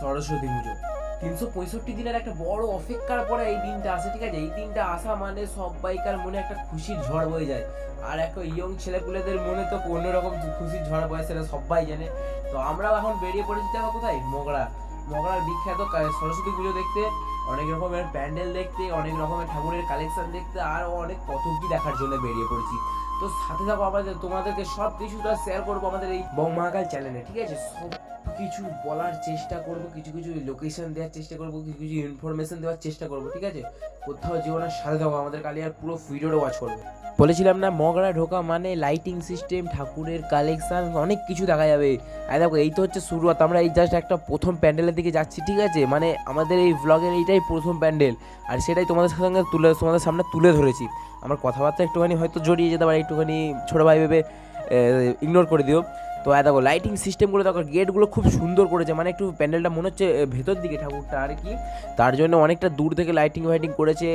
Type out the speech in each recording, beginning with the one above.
সরস্বতী পুজো 365 দিনের একটা বড় অপেক্ষার পরে এই দিনটা আসে, ঠিক আছে? এই দিনটা আসা মানে সবাইকার মনে একটা খুশির ঝড় বয়ে যায়। আর একটা ইয়ং ছেলেপুলেদের মনে তো অন্যরকম খুশির ঝড় বয়ে, সেটা সবাই জানে। তো আমরাও এখন বেরিয়ে পড়েছি জানো কোথায়? মগড়া। মগড়ার বিখ্যাত সরস্বতী পুজো দেখতে, অনেক রকমের প্যান্ডেল দেখতে, অনেক রকমের ঠাকুরের কালেকশন দেখতে, আর অনেক কত কি দেখার জন্য বেরিয়ে পড়েছি। তো সাথে থাকো, আমাদের তোমাদেরকে সব কিছুটা শেয়ার করবো আমাদের এই বং মহাকাল চ্যানেলে, ঠিক আছে? সব কিছু বলার চেষ্টা করব, কিছু কিছু লোকেশন দেওয়ার চেষ্টা করব, কিছু কিছু ইনফরমেশন দেওয়ার চেষ্টা করব, ঠিক আছে? কোথাও জীবনের সাথে থাকো, আমাদের কালি আর পুরো ভিডিওটা ওয়াচ করবে। বলেছিলাম না, মগরা ঢোকা মানে লাইটিং সিস্টেম, ঠাকুরের কালেকশন, অনেক কিছু দেখা যাবে। আর দেখো, এই তো হচ্ছে শুরুয়াত। আমরা এই জাস্ট একটা প্রথম প্যান্ডেলের দিকে যাচ্ছি, ঠিক আছে? মানে আমাদের এই ব্লগের এইটাই প্রথম প্যান্ডেল, আর সেটাই তোমাদের সঙ্গে তোমাদের সামনে তুলে ধরেছি। আমার কথাবার্তা একটুখানি হয়তো জড়িয়ে যেতে পারে, একটুখানি ছোটো ভাই ভেবে ইগনোর করে দিও। তো দেখো লাইটিং সিস্টেমগুলো, দেখো গেটগুলো খুব সুন্দর করেছে, মানে একটু প্যান্ডেলটা মনে হচ্ছে ভেতর দিকে ঠাকুরটা আর কি, তার জন্য অনেকটা দূর থেকে লাইটিং ফাইটিং করেছে।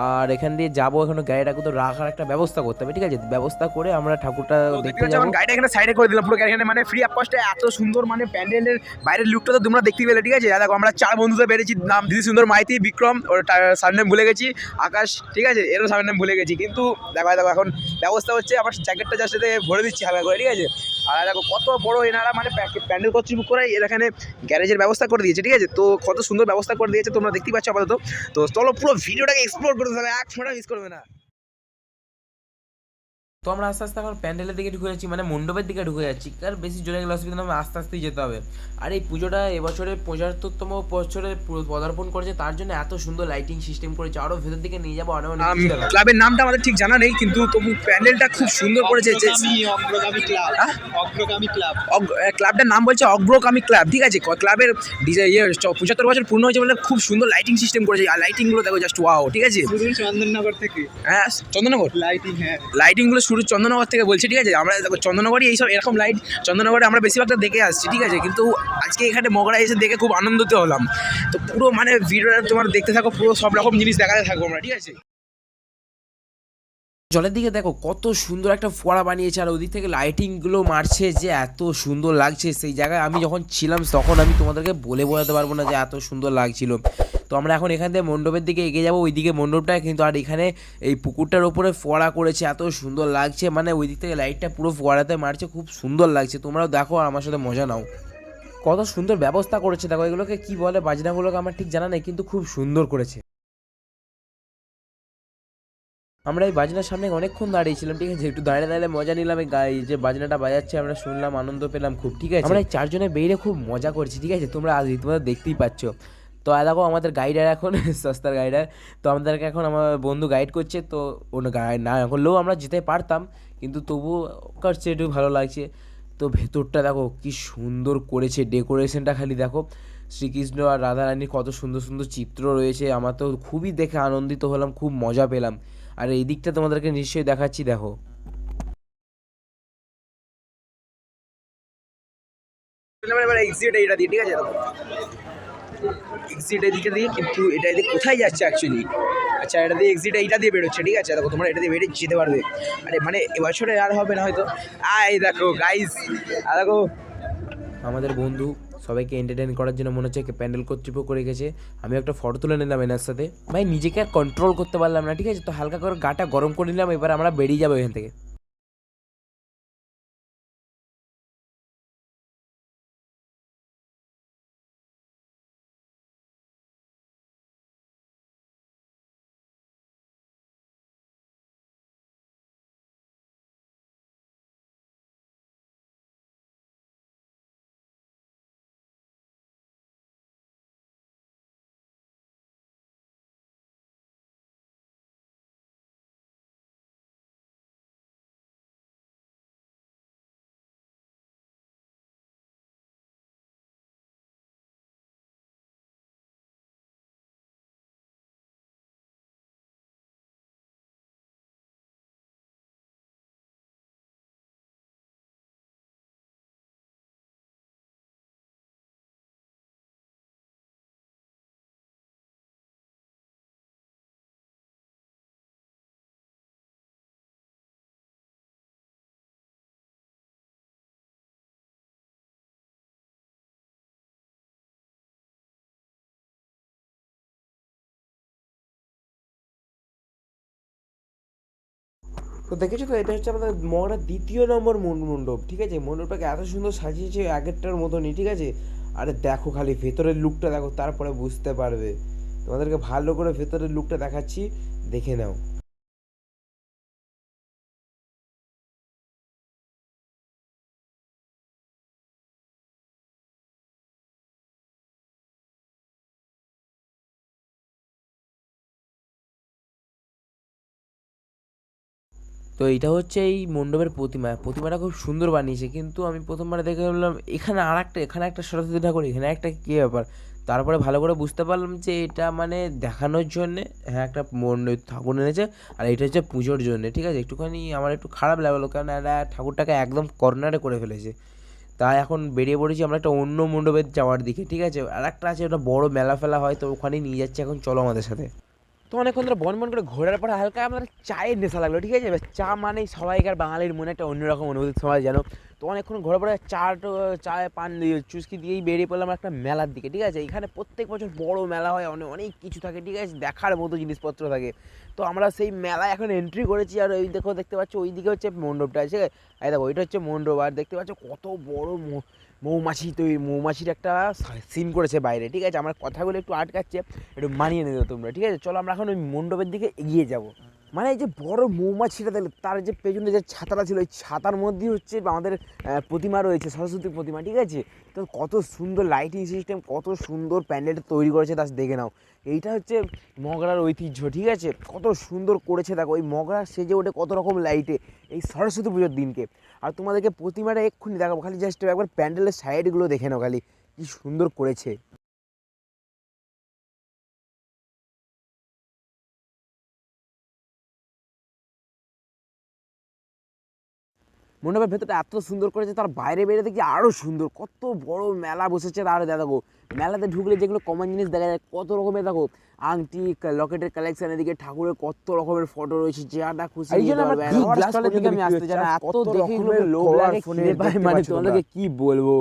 আর এখান দিয়ে যাবো, এখানে গাড়িটা তো রাখার একটা ব্যবস্থা করতে হবে, ঠিক আছে? ব্যবস্থা করে আমরা ঠাকুরটা দেখতে যাবো। গাড়িটা এখানে সাইডে করে দিলাম পুরো, এখানে মানে ফ্রি অফ কস্টে এত সুন্দর মানে প্যান্ডেলের বাইরের লুকটা তো তোমরা দেখতে পেলে, ঠিক আছে? দেখো আমরা 4 বন্ধুতে বেরিয়েছি, নাম দিদি সুন্দর মাইতি, বিক্রম, ওর সারনেম ভুলে গেছি, আকাশ, ঠিক আছে? এরও সারনেম ভুলে গেছি, কিন্তু দেখো দেখো এখন ব্যবস্থা হচ্ছে, আমার জ্যাকেটটা যার সাথে ভরে দিচ্ছি হালকা করে, ঠিক আছে? আর দেখো কত বড় এনারা মানে প্যান্ডেল কর্তৃপক্ষ করে এখানে গ্যারেজের ব্যবস্থা করে দিয়েছে, ঠিক আছে? তো কত সুন্দর ব্যবস্থা করে দিয়েছে তোমরা দেখতেই পাচ্ছ আপাতত। তো চলো পুরো ভিডিওটাকে এক্সপ্লোর করতে হবে, এক ফোঁটা মিস করবে না। তো আমরা আস্তে আস্তে এখন প্যান্ডেলের দিকে ঢুকে যাচ্ছি, মানে মণ্ডপের দিকে ঢুকে যাচ্ছি। আর বেশি জোরে গেলে অসুবিধা নয়, আস্তে আস্তেই যেতে হবে। আর এই পুজোটা এবছরে 75তম বছরে পদার্পণ করেছে, তার জন্য এত সুন্দর লাইটিং সিস্টেম করেছে। আরও ভেতর দিকে নিয়ে যাবো, অনেক অনেক কিছু দেখাবো। ক্লাবের নামটা আমাদের ঠিক জানা নেই, কিন্তু তবু প্যান্ডেলটা খুব সুন্দর করেছে। অগ্রগামী ক্লাব। অগ্রগামী ক্লাব। ক্লাবটার নাম বলছে অগ্রগামী ক্লাব, ঠিক আছে? ক্লাবের 75 বছর পূর্ণ হয়েছে বলে খুব সুন্দর লাইটিং সিস্টেম করেছে, আর লাইটিংগুলো দেখো জাস্ট ওয়াও, ঠিক আছে? চন্দননগর থেকে। হ্যাঁ, চন্দননগর লাইটিং, হ্যাঁ। লাইটিংগুলো শুরু চন্দননগর থেকে বলছে, ঠিক আছে? আমরা দেখো চন্দননগরই এইসব এরকম লাইট, চন্দননগরে আমরা বেশিরভাগটা দেখে আসছি, ঠিক আছে? কিন্তু আজকে এখানে মগরা এসে দেখে খুব আনন্দিত হলাম। তো পুরো মানে ভিডিওটা তোমার দেখতে থাকো, পুরো সব রকম জিনিস দেখাতে থাকবো আমরা, ঠিক আছে? জলের দিকে দেখো কত সুন্দর একটা ফোয়ারা বানিয়েছে, আর ওদিক থেকে লাইটিংগুলো মারছে, যে এত সুন্দর লাগছে। সেই জায়গায় আমি যখন ছিলাম তখন আমি তোমাদেরকে বলে বোঝাতে পারবো না যে এত সুন্দর লাগছিল। তো আমরা এখন এখান থেকে মণ্ডপের দিকে এগিয়ে যাবো, ওইদিকে মণ্ডপটায় কিন্তু। আর এখানে এই পুকুরটার ওপরে ফোয়ারা করেছে, এত সুন্দর লাগছে, মানে ওই দিক থেকে লাইটটা পুরো ফোয়ারাতে মারছে, খুব সুন্দর লাগছে। তোমরাও দেখো আর আমার সাথে মজা নাও। কত সুন্দর ব্যবস্থা করেছে দেখো, এগুলোকে কি বলে, বাজনাগুলোকে আমার ঠিক জানা নেই, কিন্তু খুব সুন্দর করেছে। আমরা এই বাজনার সামনে অনেকক্ষণ দাঁড়িয়েছিলাম, ঠিক আছে? একটু দাঁড়িয়ে দাঁড়িয়ে মজা নিলাম, এই যে বাজনাটা বাজাচ্ছে আমরা শুনলাম, আনন্দ পেলাম খুব, ঠিক আছে? আমরা এই চারজনে বেরিয়ে খুব মজা করছি, ঠিক আছে? তোমরা দেখতেই পাচ্ছ। তো দেখো আমাদের গাইডার এখন সস্তার গাইডার, তো আমাদেরকে এখন আমার বন্ধু গাইড করছে। তো ওর গাইড না করলেও আমরা যেতে পারতাম, কিন্তু তবুও করছে, একটু ভালো লাগছে। তো ভেতরটা দেখো কি সুন্দর করেছে, ডেকোরেশনটা খালি দেখো। শ্রীকৃষ্ণ আর রাধারানীর কত সুন্দর সুন্দর চিত্র রয়েছে, আমার তো খুবই দেখে আনন্দিত হলাম, খুব মজা পেলাম। আর এই দিকটা তোমাদেরকে নিশ্চয়ই দেখাচ্ছি, দেখো। এবার এক্সিট এইটা দিয়ে, ঠিক আছে? এক্সিট এদিকে দিয়ে, কিন্তু এটা এদিকে কোথায় যাচ্ছে অ্যাকচুয়ালি? আচ্ছা, এটা দিয়ে এক্সিট এইটা দিয়ে বেরোচ্ছে, ঠিক আছে? দেখো তোমরা এটা দিয়ে বেরিয়ে যেতে পারবে। আরে মানে এবছরে আর হবে না হয়তো। এই দেখো গাইস, দেখো আমাদের বন্ধু সবাইকে এন্টারটেইন করার জন্য মনে হচ্ছে প্যান্ডেল কর্তৃপক্ষ রেখেছে। আমি একটা ফটো তুলে নিলাম এনার সাথে, ভাই নিজেকে আর কন্ট্রোল করতে পারলাম না, ঠিক আছে? তো হালকা করে গাটা গরম করে নিলাম, এবার আমরা বেরিয়ে যাবো এখান থেকে। তো দেখেছো তো, এটা হচ্ছে আমাদের মগরার 2য় নম্বর মণ্ডপ, ঠিক আছে। মণ্ডপটাকে এত সুন্দর সাজিয়েছে আগেরটার মতনই, ঠিক আছে। আরে দেখো খালি ভেতরের লুকটা দেখো, তারপরে বুঝতে পারবে। তোমাদেরকে ভালো করে ভেতরের লুকটা দেখাচ্ছি, দেখে নাও। তো এইটা হচ্ছে এই মণ্ডপের প্রতিমাটা খুব সুন্দর বানিয়েছে, কিন্তু আমি প্রথমবার দেখে বললাম এখানে এখানে একটা সরস্বতী ঠাকুর, এখানে একটা কী ব্যাপার। তারপরে ভালো করে বুঝতে পারলাম যে এটা মানে দেখানোর জন্যে, হ্যাঁ, একটা ঠাকুর এনেছে, আর এটা হচ্ছে পুজোর জন্যে, ঠিক আছে। একটুখানি আমার একটু খারাপ লাগলো, কারণ এটা ঠাকুরটাকে একদম কর্নারে করে ফেলেছে। তাই এখন বেরিয়ে পড়েছি আমরা একটা অন্য মণ্ডপে যাওয়ার দিকে, ঠিক আছে। আর একটা আছে, ওটা বড় মেলা ফেলা হয়, তো ওখানেই নিয়ে যাচ্ছে এখন, চলো আমাদের সাথে। তো অনেকক্ষণ ধরে বন করে ঘোরার পরে হালকা আমাদের চায়ের নেশা লাগলো, ঠিক আছে। এবার চা মানেই সবাইকার বাঙালির মনে একটা অন্যরকম অনুভূতি, সবাই জানো। তো অনেকক্ষণ ঘোরার পরে চায়ে পান দিয়ে চুস্কি দিয়েই বেরিয়ে পড়লাম একটা মেলার দিকে, ঠিক আছে। এখানে প্রত্যেক বছর বড় মেলা হয়, অনেক কিছু থাকে, ঠিক আছে, দেখার মতো জিনিসপত্র থাকে। তো আমরা সেই মেলায় এখন এন্ট্রি করেছি, আর ওই দেখতে পাচ্ছ ওই দিকে হচ্ছে মণ্ডপটা আছে, এই দেখো ওইটা হচ্ছে মণ্ডপ। আর দেখতে পাচ্ছ কত বড় মৌমাছির একটা সিন করেছে বাইরে, ঠিক আছে। আমার কথাগুলো একটু আটকাচ্ছে, একটু মানিয়ে নেবে তোমরা, ঠিক আছে। চলো আমরা এখন ওই মণ্ডপের দিকে এগিয়ে যাব। মানে এই যে বড় মৌমাছিটা দেখলে, তার যে পেছনে যে ছাতাটা ছিল, ওই ছাতার মধ্যেই হচ্ছে আমাদের প্রতিমা রয়েছে, সরস্বতী প্রতিমা, ঠিক আছে। তো কত সুন্দর লাইটিং সিস্টেম, কত সুন্দর প্যান্ডেলটা তৈরি করেছে, তা দেখে নাও। এইটা হচ্ছে মগরার ঐতিহ্য, ঠিক আছে। কত সুন্দর করেছে দেখো, ওই মগরা সেজে ওঠে কত রকম লাইটে এই সরস্বতী পুজোর দিনকে। আর তোমাদেরকে প্রতিমাটা এক্ষুনি দেখাবো, খালি জাস্ট একবার প্যান্ডেলের সাইডগুলো দেখে নাও, খালি কি সুন্দর করেছে। মণ্ডপের ভেতরটা এত সুন্দর করেছে, তার বাইরে বেরিয়ে দেখি আরও সুন্দর, কত বড় মেলা বসেছে। তার দেখো মেলাতে ঢুকলে যেগুলো কমন জিনিস দেখা যায়, কত রকমের দেখো আংটি, লকেটের কালেকশন, এদিকে ঠাকুরের কত রকমের ফটো রয়েছে, যেটা খুশি আমি আসতে চাই না, এত দেখে লোভ লাগে, খিদে পায়, মানে তোমাদেরকে কি বলবো।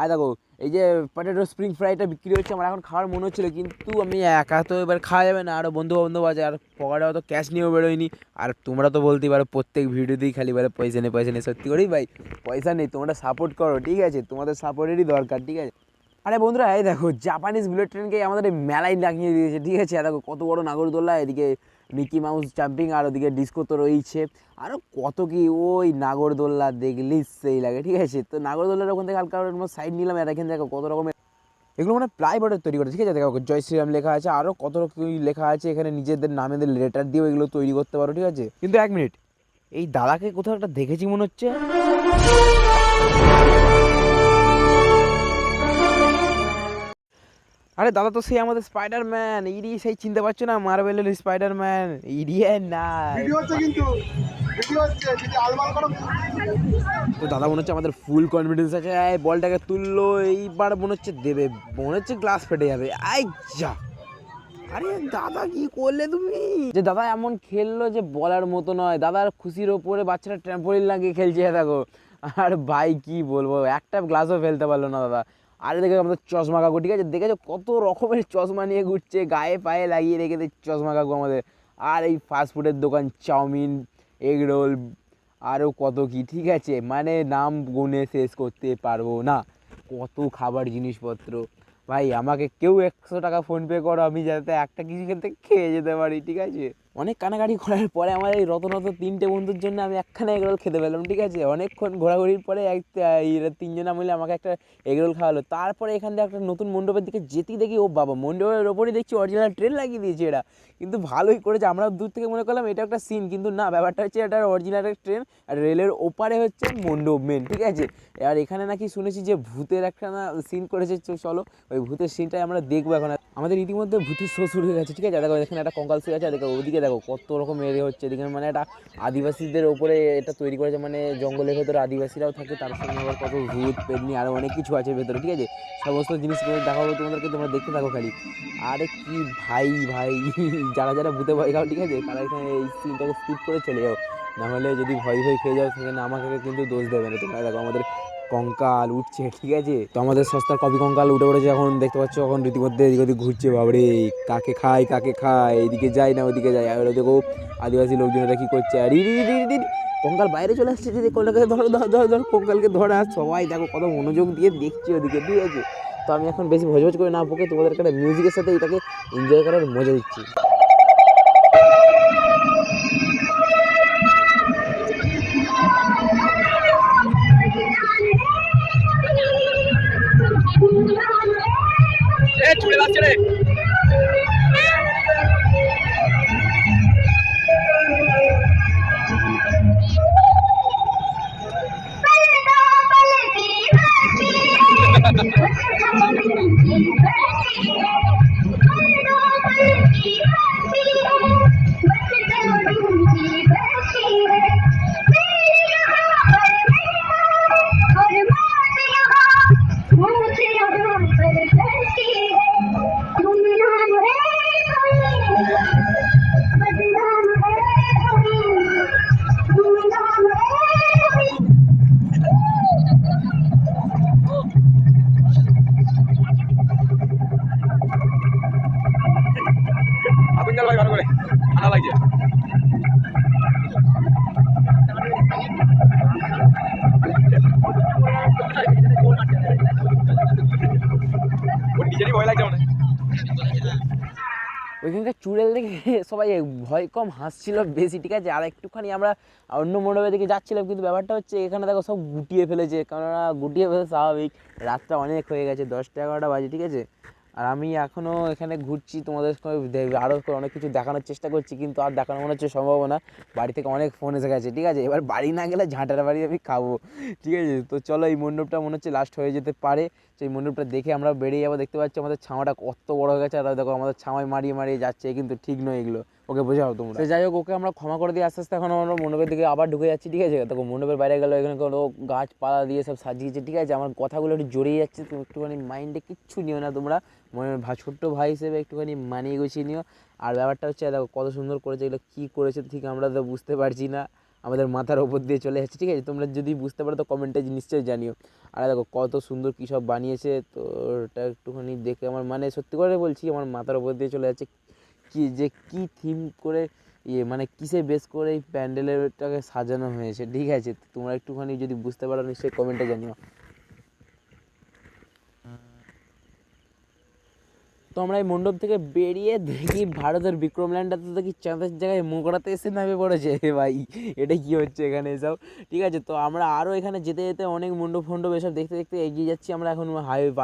আর দেখো এই যে পটেটো স্প্রিং ফ্রাইটা বিক্রি হচ্ছে, আমার এখন খাওয়ার মনে হচ্ছিলো, কিন্তু আমি একা তো এবার খাওয়া যাবে না, আরও বন্ধু বান্ধব আছে, আর পকেটে অত ক্যাশ নিয়েও বেরোয়নি। আর তোমরা তো বলতেই পারো প্রত্যেক ভিডিওতেই খালি বলে পয়সা নেই, সত্যি করেই ভাই পয়সা নেই, তোমরা সাপোর্ট করো, ঠিক আছে, তোমাদের সাপোর্টেরই দরকার, ঠিক আছে। আরে বন্ধুরা, এই দেখো জাপানিজ বুলেট ট্রেনকে আমাদের এই মেলায় লাগিয়ে দিয়েছে, ঠিক আছে। দেখো কত বড় নাগরদোল্লা, এদিকে মিকি মাউস জাম্পিং, আর ওদিকে ডিস্কো তো রয়েছে, আরও কত কি, ওই নাগরদোল্লা দেখলেই সেই লাগে, ঠিক আছে। তো নাগরদোল্লার ওখান থেকে হালকা সাইড নিলাম, আর এখানে দেখো কত রকমের এগুলো মানে প্লাইবোর্ডের তৈরি করে, ঠিক আছে। দেখো জয় শ্রীরাম লেখা আছে, আরও কত রকম লেখা আছে এখানে, নিজেদের নামেদের লেটার দিয়েও এগুলো তৈরি করতে পারো, ঠিক আছে। কিন্তু এক মিনিট, এই দাদাকে কোথাও একটা দেখেছি মনে হচ্ছে। আরে দাদা তো সেই আমাদের স্পাইডারম্যান, ইডি, সেই চিনতে পারছো না, মার্বেলের স্পাইডারম্যান, ইডিয়ান না। তো দাদা মনে হচ্ছে আমাদের ফুল কনফিডেন্স আছে, এই বলটাকে তুললো, এইবার মনে হচ্ছে দেবে, মনে হচ্ছে গ্লাস ফেটে যাবে। আই যা, আরে দাদা কি করলে তুমি, যে দাদা এমন খেললো যে বলার মতো নয়। দাদার খুশির ওপরে বাচ্চারা ট্র্যাম্পোলিন লাগিয়ে খেলছে দেখো। আর ভাই কি বলবো, একটা গ্লাসও ফেলতে পারলো না দাদা। আরে দেখে আমাদের চশমা কাকু, ঠিক আছে, দেখেছো কত রকমের চশমা নিয়ে ঘুরছে, গায়ে পায়ে লাগিয়ে রেখে দিচ্ছে চশমা কাকু আমাদের। আর এই ফাস্টফুডের দোকান, চাউমিন, এগ রোল, আরও কত কি, ঠিক আছে, মানে নাম গুনে শেষ করতে পারবো না, কত খাবার জিনিসপত্র। ভাই আমাকে কেউ 100 টাকা ফোনপে করো, আমি যাতে একটা কিছু খেতে খেয়ে যেতে পারি, ঠিক আছে। অনেক কানাকাটি করার পরে আমার এই রতনত 3টে বন্ধুর জন্য আমি একখানা এগরোল খেতে পেলাম, ঠিক আছে। অনেকক্ষণ ঘোরাঘুরির পরে তিনজনা মিলে আমাকে একটা এগরোল খাওয়ালো। তারপরে এখান থেকে একটা নতুন মণ্ডপের দিকে যেতেই দেখি, ও বাবা, মণ্ডপের ওপরেই দেখছি অরিজিনাল ট্রেন লাগিয়ে দিয়েছে এরা, কিন্তু ভালোই করেছে। আমরা দূর থেকে মনে করলাম এটা একটা সিন, কিন্তু না, ব্যাপারটা হচ্ছে এটা অরিজিনাল একটা ট্রেন, আর রেলের ওপারে হচ্ছে মণ্ডপ মেন, ঠিক আছে। আর এখানে নাকি শুনেছি যে ভূতের একটা সিন করেছে, চলো ওই ভূতের সিনটাই আমরা দেখবো এখন। আমাদের ইতিমধ্যে ভূতের শো শুরু হয়ে গেছে, ঠিক আছে। দেখো এখানে একটা কঙ্কাল শুয়ে আছে, দেখো ওদিকে দেখো কত রকম এরিয়া হচ্ছে, এদিকে মানে একটা আদিবাসীদের ওপরে এটা তৈরি করেছে, মানে জঙ্গলের ভেতরে আদিবাসীরাও থাকে, তার সঙ্গে আবার কত ভূত পেতনি আরও অনেক কিছু আছে ভেতরে, ঠিক আছে। সমস্ত জিনিসগুলো দেখাবো তোমাদেরকে, তোমরা দেখতে থাকো খালি। আরে কি ভাই ভাই, যারা যারা ভূতে ভয় খাও, ঠিক আছে, তারা এখানে এই সিনটাকে স্কিপ করে চলে যাও, নাহলে যদি ভয় খেয়ে যাও সেখানে আমাকে কিন্তু দোষ দেবে না। তোমরা দেখো আমাদের কঙ্কাল উঠছে, ঠিক আছে। তো আমাদের সস্তার কপি কঙ্কাল উঠে পড়েছে, এখন দেখতে পাচ্ছ এখন রীতিমধ্যে এদিক ওদিক ঘুরছে। বাবরে কাকে খায় কাকে খায়, এদিকে যায় না ওদিকে যায়। আর দেখো আদিবাসী লোকজনেরা কি করছে, আর কঙ্কাল বাইরে চলে আসছে, যদি কঙ্কালকে ধরো ধরো ধরো ধরো, কঙ্কালকে ধরে। আর সবাই দেখো কত মনোযোগ দিয়ে দেখছে ওদিকে, ঠিক আছে। তো আমি এখন বেশি ভজভজ করে না বকে তোমাদেরকে একটা মিউজিকের সাথে এটাকে এনজয় করার মজা দিচ্ছি। চলে যাচ্ছে রে। আগুন জ্বাল ভাই ভালো করে, ঠান্ডা লাগছে। ওর নিজেরই ভয় লাগছে মনে হয়। ওইখানকার চুড়েল দেখে সবাই ভয় কম হাসছিল বেশি, ঠিক আছে। আর একটুখানি আমরা অন্য মণ্ডপের দিকে যাচ্ছিলাম, কিন্তু ব্যাপারটা হচ্ছে এখানে দেখো সব গুটিয়ে ফেলেছে, কেননা গুটিয়ে ফেলে স্বাভাবিক, রাতটা অনেক হয়ে গেছে, 10টা-11টা বাজে, ঠিক আছে। আর আমি এখনও এখানে ঘুরছি, তোমাদের আরও অনেক কিছু দেখানোর চেষ্টা করছি, কিন্তু আর দেখানো মনে হচ্ছে সম্ভব না, বাড়ি থেকে অনেক ফোন এসে গেছে, ঠিক আছে। এবার বাড়ি না গেলে ঝাঁটার বাড়ি আমি খাবো, ঠিক আছে। তো চলো এই মণ্ডপটা মনে হচ্ছে লাস্ট হয়ে যেতে পারে, সেই মণ্ডপটা দেখে আমরা বেরিয়ে যাবো। দেখতে পাচ্ছি আমাদের ছামাটা কত বড় হয়ে গেছে, আর দেখো আমাদের ছামায় মারিয়ে মারিয়ে যাচ্ছে, কিন্তু ঠিক নয় এগুলো, ওকে বোঝাও তোমরা। তো যাই হোক, ওকে আমরা ক্ষমা করে দিয়ে আস্তে আস্তে এখন আমরা মণ্ডপের দিকে আবার ঢুকে যাচ্ছি, ঠিক আছে। দেখো মণ্ডপের বাইরে গেলো, এখানে কোনো গাছপালা দিয়ে সব সাজিয়েছে, ঠিক আছে। আমার কথাগুলো একটু জড়িয়ে যাচ্ছে, তুমি একটুখানি মাইন্ডে কিচ্ছু নিও না তোমরা, মনে ছোট্ট ভাই হিসেবে একটুখানি মানিয়ে গুছিয়ে নিও। আর ব্যাপারটা হচ্ছে দেখো কত সুন্দর করেছে, এগুলো কী করেছে ঠিক আমরা তো বুঝতে পারছি না, আমাদের মাথার ওপর দিয়ে চলে যাচ্ছে, ঠিক আছে। তোমরা যদি বুঝতে পারো তো কমেন্টে নিশ্চয়ই জানিও। আর দেখো কত সুন্দর কী সব বানিয়েছে, তো ওটা একটুখানি দেখে আমার মানে সত্যি করে বলছি আমার মাথার ওপর দিয়ে চলে যাচ্ছে, কি যে কী থিম করে মানে কিসে বেস করে এই প্যান্ডেলেরটাকে সাজানো হয়েছে, ঠিক আছে। তোমরা একটুখানি যদি বুঝতে পারো নিশ্চয়ই কমেন্টে জানিও। তো আমরা এই মণ্ডপ থেকে বেরিয়ে দেখি ভারতের বিক্রম ল্যান্ডারতে দেখি চাঁদের জায়গায় মোগরাতে এসে নামে পড়েছে ভাই, এটা কি হচ্ছে এখানে এসব, ঠিক আছে। তো আমরা আরও এখানে যেতে যেতে অনেক মণ্ডপ ফণ্ডপ এসব দেখতে দেখতে এগিয়ে যাচ্ছি আমরা এখন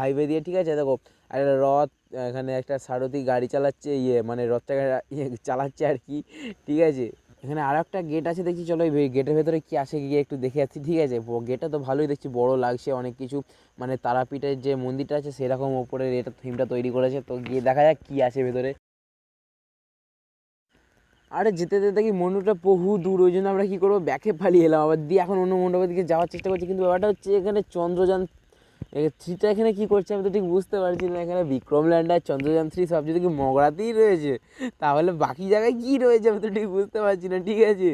হাইওয়ে দিয়ে, ঠিক আছে। দেখো আর একটা রথ, এখানে একটা সারথি গাড়ি চালাচ্ছে, মানে রথটাকে চালাচ্ছে আর কি, ঠিক আছে। এখানে আর একটা গেট আছে দেখছি, চলো এই গেটের ভেতরে কি আসে গিয়ে একটু দেখে যাচ্ছি, ঠিক আছে। গেটটা তো ভালোই দেখছি, বড় লাগছে অনেক কিছু, মানে তারাপীঠের যে মন্দিরটা আছে সেরকম ওপরের এটা থিমটা তৈরি করেছে, তো গিয়ে দেখা যাক কী আছে ভেতরে। আরে যেতে যেতে দেখি মণ্ডপটা বহু দূর, ওই জন্য আমরা কী করবো ব্যাকে পালিয়ে এলাম আবার, দিয়ে এখন অন্য মণ্ডপের দিকে যাওয়ার চেষ্টা করছি, কিন্তু ব্যাপারটা হচ্ছে এখানে চন্দ্রযান 3টা এখানে কী করছে আমি তো ঠিক বুঝতে পারছি না। এখানে বিক্রম ল্যান্ডার, চন্দ্রযান 3 সব যদি কি মগরাতেই রয়েছে, তাহলে বাকি জায়গায় কী রয়েছে আমি তো ঠিক বুঝতে পারছি না, ঠিক আছে।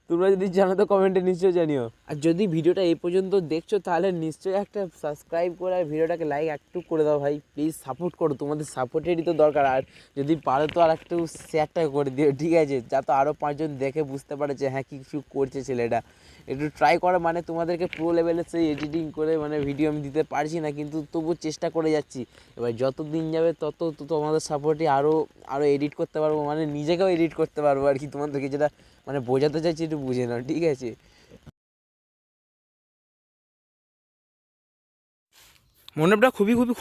তোমরা যদি জানো তো কমেন্টে নিশ্চয়ই জানিও। আর যদি ভিডিওটা এই পর্যন্ত দেখছো তাহলে নিশ্চয়ই একটা সাবস্ক্রাইব করে আর ভিডিওটাকে লাইক একটু করে দাও ভাই, প্লিজ সাপোর্ট করো, তোমাদের সাপোর্টেরই তো দরকার। আর যদি পারো তো আর একটু শেয়ারটা করে দিও, ঠিক আছে, যাতে আরও 5জন দেখে বুঝতে পারে যে হ্যাঁ কিছু করছে ছেলেটা। একটু ট্রাই করো, মানে তোমাদেরকে প্রো লেভেলের সেই এডিটিং করে মানে ভিডিও আমি দিতে পারছি না, কিন্তু তবু চেষ্টা করে যাচ্ছি। এবার যত দিন যাবে তত তো তোমাদের সাপোর্টে আরও এডিট করতে পারবো, মানে নিজেকেও এডিট করতে পারবো আর কি, তোমাদেরকে যেটা মানে বোঝাতে চাইছি একটু বুঝে নাও, ঠিক আছে। মণ্ডপটা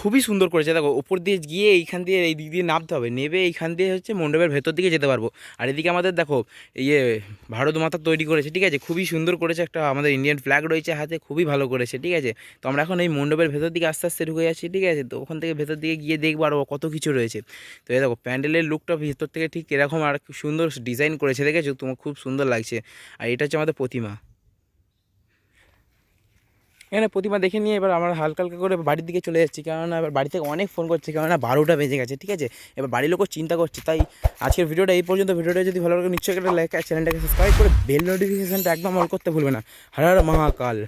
খুবই সুন্দর করেছে, দেখো ওপর দিয়ে গিয়ে এইখান দিয়ে এই দিক দিয়ে নামতে হবে, নেবে এইখান দিয়ে হচ্ছে মণ্ডপের ভেতর দিকে যেতে পারবো। আর এদিকে আমাদের দেখো ভারত মাতা তৈরি করেছে, ঠিক আছে, খুবই সুন্দর করেছে, একটা আমাদের ইন্ডিয়ান ফ্ল্যাগ রয়েছে হাতে, খুবই ভালো করেছে, ঠিক আছে। তো আমরা এখন এই মণ্ডপের ভেতর দিকে আস্তে আস্তে ঢুকে যাচ্ছি, ঠিক আছে। তো ওখান থেকে ভেতর দিকে গিয়ে দেখবো আরও কত কিছু রয়েছে। তো এই দেখো প্যান্ডেলের লুকটা ভেতর থেকে ঠিক এরকম আর সুন্দর ডিজাইন করেছে, দেখেছো তোমার খুব সুন্দর লাগছে। আর এটা হচ্ছে আমাদের প্রতিমা, এখানে প্রতিমা দেখে নিয়ে এবার আমরা হালকা হালকা করে বাড়ির দিকে চলে যাচ্ছি, কেননা এবার বাড়ি থেকে অনেক ফোন করছে, কেননা 12টা বেজে গেছে, ঠিক আছে। এবার বাড়ির লোকও চিন্তা করছে, তাই আজকের ভিডিওটা এই পর্যন্ত। ভিডিওটা যদি ভালো লাগে নিশ্চয়ই একটা লাইক আর চ্যানেলটাকে সাবস্ক্রাইব করে বেল নোটিফিকেশানটা একদম অল করতে ভুলবে না। হর হর মহাকাল।